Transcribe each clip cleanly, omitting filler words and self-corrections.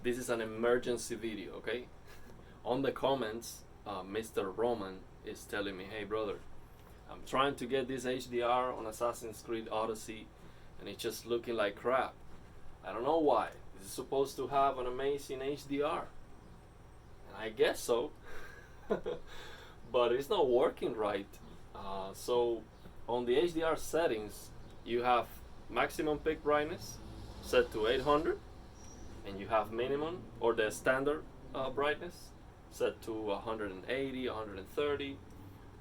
this is an emergency video, okay? On the comments, Mr. Roman is telling me, hey brother, I'm trying to get this HDR on Assassin's Creed Odyssey and it's just looking like crap. I don't know why. This is supposed to have an amazing HDR. And I guess so. But it's not working right. So on the HDR settings, you have maximum peak brightness set to 800, and you have minimum or the standard brightness set to 180, 130,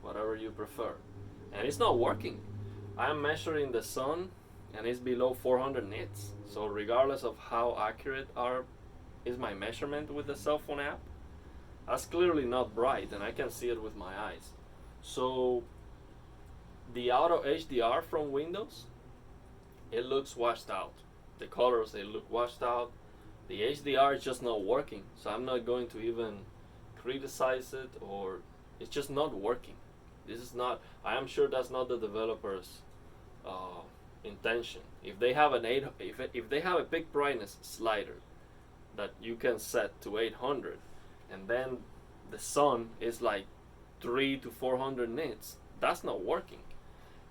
whatever you prefer. And it's not working. I'm measuring the sun and it's below 400 nits. So regardless of how accurate is my measurement with the cell phone app, that's clearly not bright and I can see it with my eyes. So the auto HDR from Windows, it looks washed out. The colors, they look washed out. The HDR is just not working. So I'm not going to even criticize it, or it's just not working. This is not, I am sure that's not the developer's intention. If they have if they have a peak brightness slider that you can set to 800, and then the sun is like 3 to 400 nits, that's not working.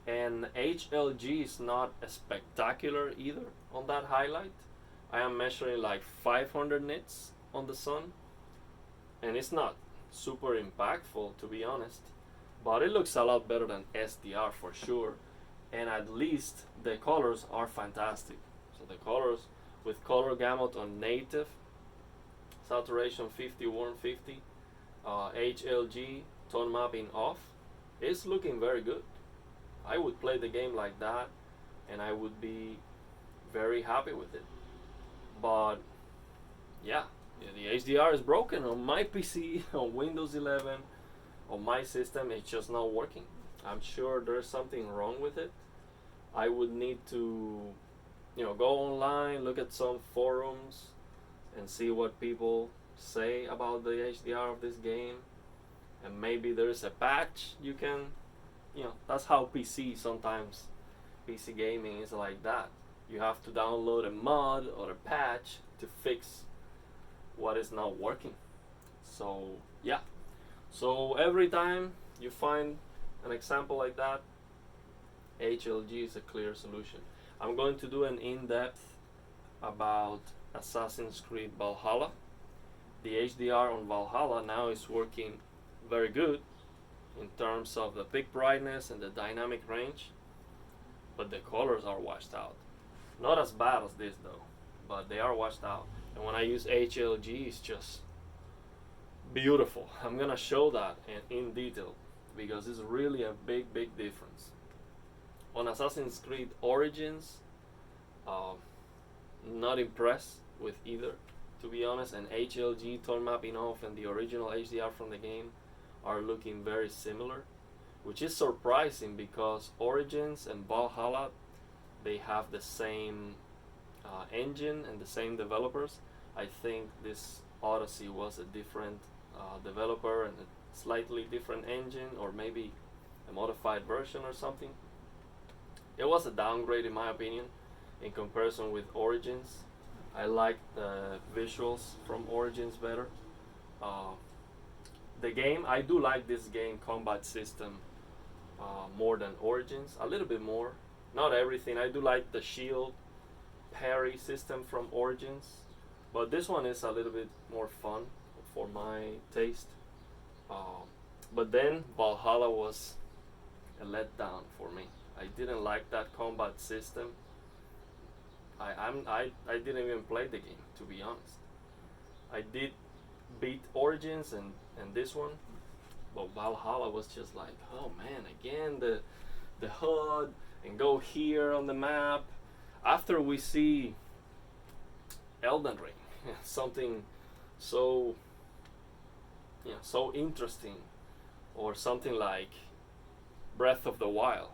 And HLG is not spectacular either on that highlight. I am measuring like 500 nits on the sun, and it's not super impactful, to be honest, but it looks a lot better than SDR for sure. And at least the colors are fantastic. So the colors with color gamut on native, saturation 50 150, HLG tone mapping off, it's looking very good. I would play the game like that and I would be very happy with it. But yeah, the HDR is broken on my PC, on Windows 11, on my system. It's just not working. I'm sure there's something wrong with it. I would need to, go online, look at some forums, and see what people say about the HDR of this game. And maybe there's a patch you can, that's how sometimes PC gaming is like that. You have to download a mod or a patch to fix what is not working. So yeah, so every time you find an example like that, HLG is a clear solution. I'm going to do an in-depth about Assassin's Creed Valhalla. The HDR on Valhalla now is working very good in terms of the peak brightness and the dynamic range, but the colors are washed out. Not as bad as this though, but they are washed out. And when I use HLG, it's just beautiful. I'm gonna show that in detail because it's really a big difference. On Assassin's Creed Origins, not impressed with either, to be honest. And HLG tone mapping off and the original HDR from the game are looking very similar, which is surprising because Origins and Valhalla, they have the same engine and the same developers. I think this Odyssey was a different developer and a slightly different engine, or maybe a modified version or something. It was a downgrade in my opinion in comparison with Origins. I like the visuals from Origins better. The game, I do like this game combat system more than Origins, a little bit more. Not everything. I do like the shield parry system from Origins, but this one is a little bit more fun for my taste. But then Valhalla was a letdown for me. I didn't like that combat system. I didn't even play the game, to be honest. I did beat Origins and this one, but Valhalla was just like, oh man, again the HUD, and go here on the map. After we see Elden Ring, something so so interesting, or something like Breath of the Wild,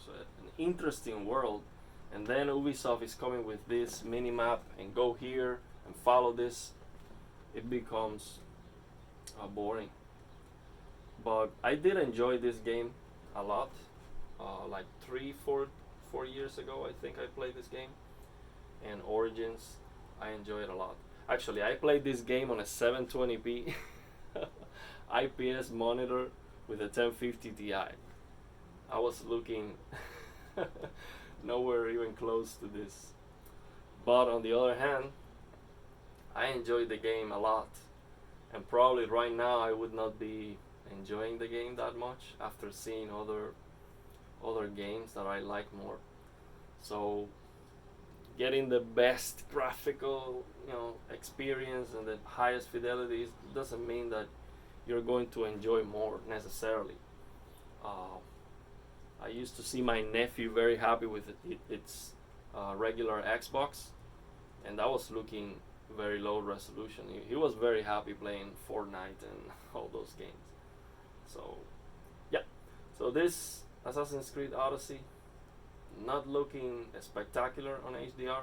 so an interesting world, and then Ubisoft is coming with this mini map and go here and follow this, it becomes boring. But I did enjoy this game a lot. Like 3-4 years ago, I think I played this game, and Origins, I enjoy it a lot. Actually, I played this game on a 720p IPS monitor with a 1050 Ti. I was looking nowhere even close to this. But on the other hand, I enjoyed the game a lot. And probably right now I would not be enjoying the game that much after seeing other games that I like more. So getting the best graphical experience and the highest fidelity doesn't mean that you're going to enjoy more necessarily. Uh, I used to see my nephew very happy with its regular Xbox, and that was looking very low resolution. He was very happy playing Fortnite and all those games. So yeah, so this Assassin's Creed Odyssey, not looking spectacular on HDR.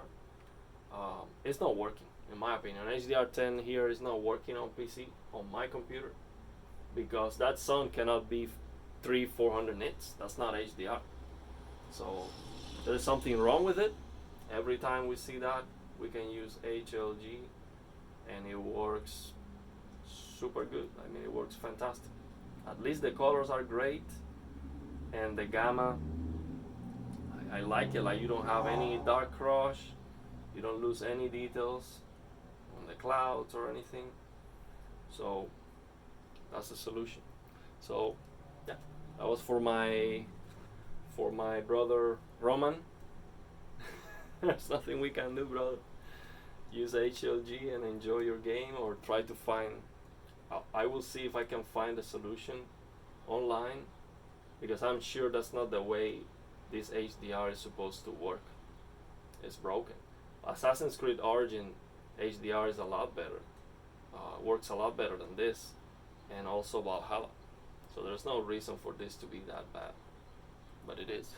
It's not working in my opinion. HDR10 here is not working on PC, on my computer, because that sound cannot be 300-400 nits. That's not HDR. So there's something wrong with it. Every time we see that, we can use HLG and it works super good. I mean, it works fantastic. At least the colors are great, and the gamma, I like it. Like, you don't have any dark rush, you don't lose any details on the clouds or anything. So that's the solution. So yeah, that was for my brother Roman. There's nothing we can do, brother. Use HLG and enjoy your game, or try to find. I will see if I can find a solution online, because I'm sure that's not the way this HDR is supposed to work. It's broken. Assassin's Creed Origin HDR is a lot better. Works a lot better than this, and also Valhalla. So there's no reason for this to be that bad, but it is.